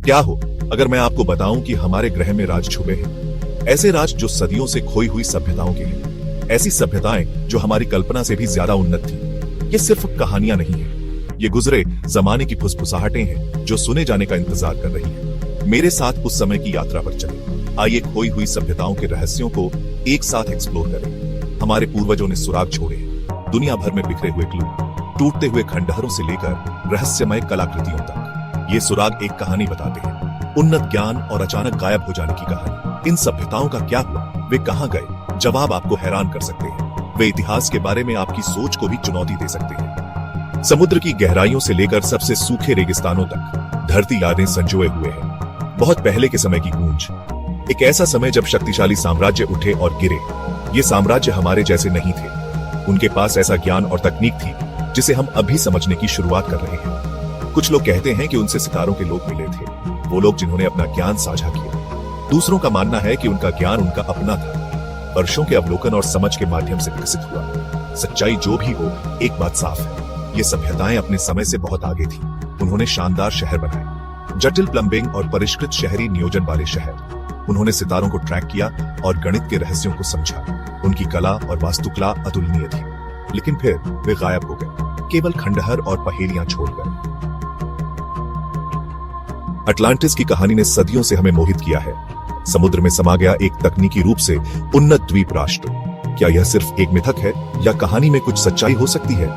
क्या हो अगर मैं आपको बताऊं कि हमारे ग्रह में राज छुपे हैं, ऐसे राज जो सदियों से खोई हुई सभ्यताओं के हैं, ऐसी सभ्यताएं जो हमारी कल्पना से भी ज्यादा उन्नत थी। ये सिर्फ कहानियां नहीं है, ये गुजरे जमाने की फुसफुसाहटें हैं जो सुने जाने का इंतजार कर रही है। मेरे साथ उस समय की यात्रा पर चलें। आइए खोई हुई सभ्यताओं के रहस्यों को एक साथ एक्सप्लोर करें। हमारे पूर्वजों ने सुराग छोड़े, दुनिया भर में बिखरे हुए क्लू, टूटते हुए खंडहरों से लेकर रहस्यमय कलाकृतियों तक। ये सुराग एक कहानी बताते हैं, उन्नत ज्ञान और अचानक गायब हो जाने की कहानी। इन सभ्यताओं का क्या हुआ, वे कहां गए? जवाब आपको हैरान कर सकते हैं। वे इतिहास के बारे में आपकी सोच को भी चुनौती दे सकते हैं। समुद्र की गहराइयों से लेकर सबसे सूखे रेगिस्तानों तक धरती यादें संजोए हुए है। बहुत पहले के समय की गूंज, एक ऐसा समय जब शक्तिशाली साम्राज्य उठे और गिरे। ये साम्राज्य हमारे जैसे नहीं थे, उनके पास ऐसा ज्ञान और तकनीक थी जिसे हम अभी समझने की शुरुआत कर रहे हैं। कुछ लोग कहते हैं कि उनसे सितारों के लोग मिले थे, वो लोग जिन्होंने अपना ज्ञान साझा किया। दूसरों का मानना है कि उनका ज्ञान उनका अपना था, वर्षों के अवलोकन और समझ के माध्यम से विकसित हुआ। सच्चाई जो भी हो, एक बात साफ है, ये सभ्यताएं अपने समय से बहुत आगे थी। उन्होंने शानदार शहर बनाए, जटिल प्लम्बिंग और परिष्कृत शहरी नियोजन वाले शहर। उन्होंने सितारों को ट्रैक किया और गणित के रहस्यों को समझा। उनकी कला और वास्तुकला अतुलनीय थी, लेकिन फिर वे गायब हो गए, केवल खंडहर और पहेलियां छोड़कर। अटलांटिस की कहानी ने सदियों से हमें मोहित किया है। समुद्र में समा गया एक तकनीकी रूप से उन्नत द्वीप राष्ट्र। क्या यह सिर्फ एक मिथक है या कहानी में कुछ सच्चाई हो सकती है?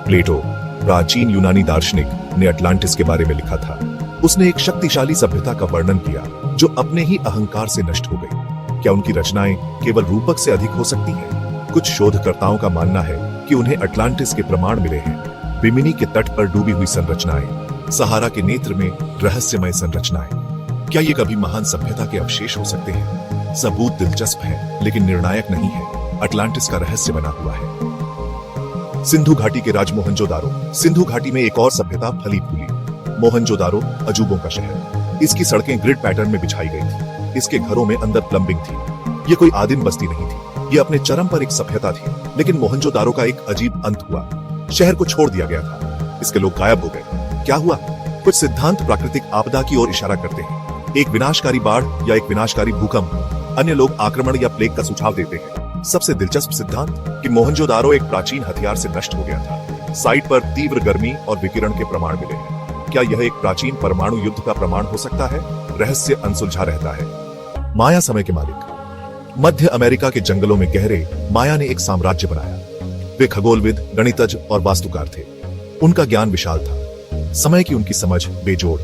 प्लेटो, प्राचीन यूनानी दार्शनिक, ने अटलांटिस के बारे में लिखा था। उसने एक शक्तिशाली सभ्यता का वर्णन किया जो अपने ही अहंकार से नष्ट हो गई। क्या उनकी रचनाएं केवल रूपक से अधिक हो सकती हैं? कुछ शोधकर्ताओं का मानना है कि उन्हें अटलांटिस के प्रमाण मिले हैं। बिमिनी के तट पर डूबी हुई संरचनाएं, सहारा के नेत्र में रहस्यमय संरचनाएं। क्या ये कभी महान सभ्यता के अवशेष हो सकते हैं? सबूत दिलचस्प है लेकिन निर्णायक नहीं है। अटलांटिस का रहस्य बना हुआ है। सिंधु घाटी के राज मोहनजोदारो। सिंधु घाटी में एक और सभ्यता फली फूली, मोहनजोदारो, अजूबों का शहर। इसकी सड़कें ग्रिड पैटर्न में बिछाई गई थी, इसके घरों में अंदर प्लम्बिंग थी। ये कोई आदिम बस्ती नहीं थी, ये अपने चरम पर एक सभ्यता थी। लेकिन मोहनजोदारो का एक अजीब अंत हुआ। शहर को छोड़ दिया गया था, इसके लोग गायब हो गए। क्या हुआ? कुछ सिद्धांत प्राकृतिक आपदा की ओर इशारा करते हैं, एक विनाशकारी बाढ़ या एक विनाशकारी भूकंप। अन्य लोग आक्रमण या प्लेग का सुझाव देते हैं। सबसे दिलचस्प सिद्धांत कि मोहनजोदारो एक प्राचीन हथियार से नष्ट हो गया था। साइट पर तीव्र गर्मी और विकिरण के प्रमाण मिले हैं। क्या यह एक प्राचीन परमाणु युद्ध का प्रमाण हो सकता है? रहस्य अनसुलझा रहता है। माया समय के मालिक। मध्य अमेरिका के जंगलों में गहरे माया ने एक साम्राज्य बनाया। वे खगोलविद, गणितज्ञ और वास्तुकार थे। उनका ज्ञान विशाल था, समय की उनकी समझ बेजोड़।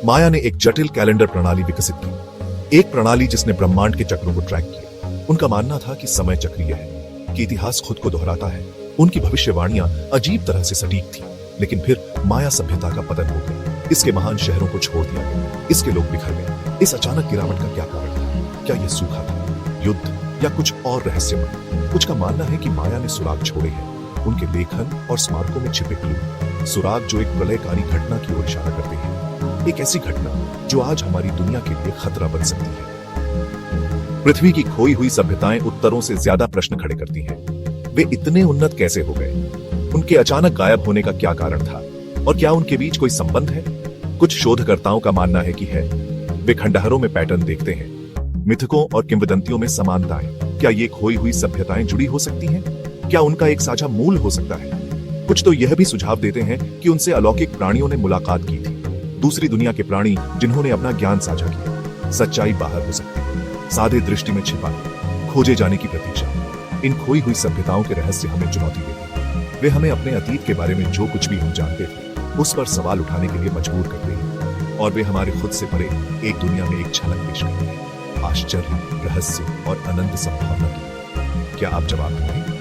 माया ने एक जटिल कैलेंडर प्रणाली विकसित की, एक प्रणाली जिसने ब्रह्मांड के चक्रों को ट्रैक किया। उनका मानना था कि समय चक्रीय है, कि इतिहास खुद को दोहराता है। उनकी भविष्यवाणियां अजीब तरह से सटीक थी। लेकिन फिर माया सभ्यता का पतन हो गया, इसके महान शहरों को छोड़ दिया गया, इसके लोग बिखर गए। इस अचानक गिरावट का क्या कारण था? क्या यह सूखा था, युद्ध, या कुछ और रहस्यमय? कुछ का मानना है कि माया ने सुराग छोड़े हैं, उनके लेखन और स्मारकों में छिपे क्लू। सुराग जो एक प्रलयकारी घटना की ओर इशारा करते हैं, एक ऐसी घटना जो आज हमारी दुनिया के लिए खतरा बन सकती है। पृथ्वी की खोई हुई सभ्यताएं उत्तरों से ज्यादा प्रश्न खड़े करती हैं। वे इतने उन्नत कैसे हो गए? उनके अचानक गायब होने का क्या कारण था? और क्या उनके बीच कोई संबंध है? कुछ शोधकर्ताओं का मानना है कि है। वे खंडहरों में पैटर्न देखते हैं, मिथकों और किंवदंतियों में समानताएं। क्या ये खोई हुई सभ्यताएं जुड़ी हो सकती हैं? क्या उनका एक साझा मूल हो सकता है? कुछ तो यह भी सुझाव देते हैं कि उनसे अलौकिक प्राणियों ने मुलाकात की थी, दूसरी दुनिया के प्राणी जिन्होंने अपना ज्ञान साझा किया। सच्चाई बाहर हो सकती है, सादे दृष्टि में छिपा, खोजे जाने की प्रतीक्षा। इन खोई हुई सभ्यताओं के रहस्य हमें चुनौती देते हैं। वे हमें अपने अतीत के बारे में जो कुछ भी हम जानते थे उस पर सवाल उठाने के लिए मजबूर करते हैं, और वे हमारे खुद से परे एक दुनिया में एक झलक पेश करते हैं, आश्चर्य, रहस्य और अनंत संभावना की। क्या आप जवाब देंगे?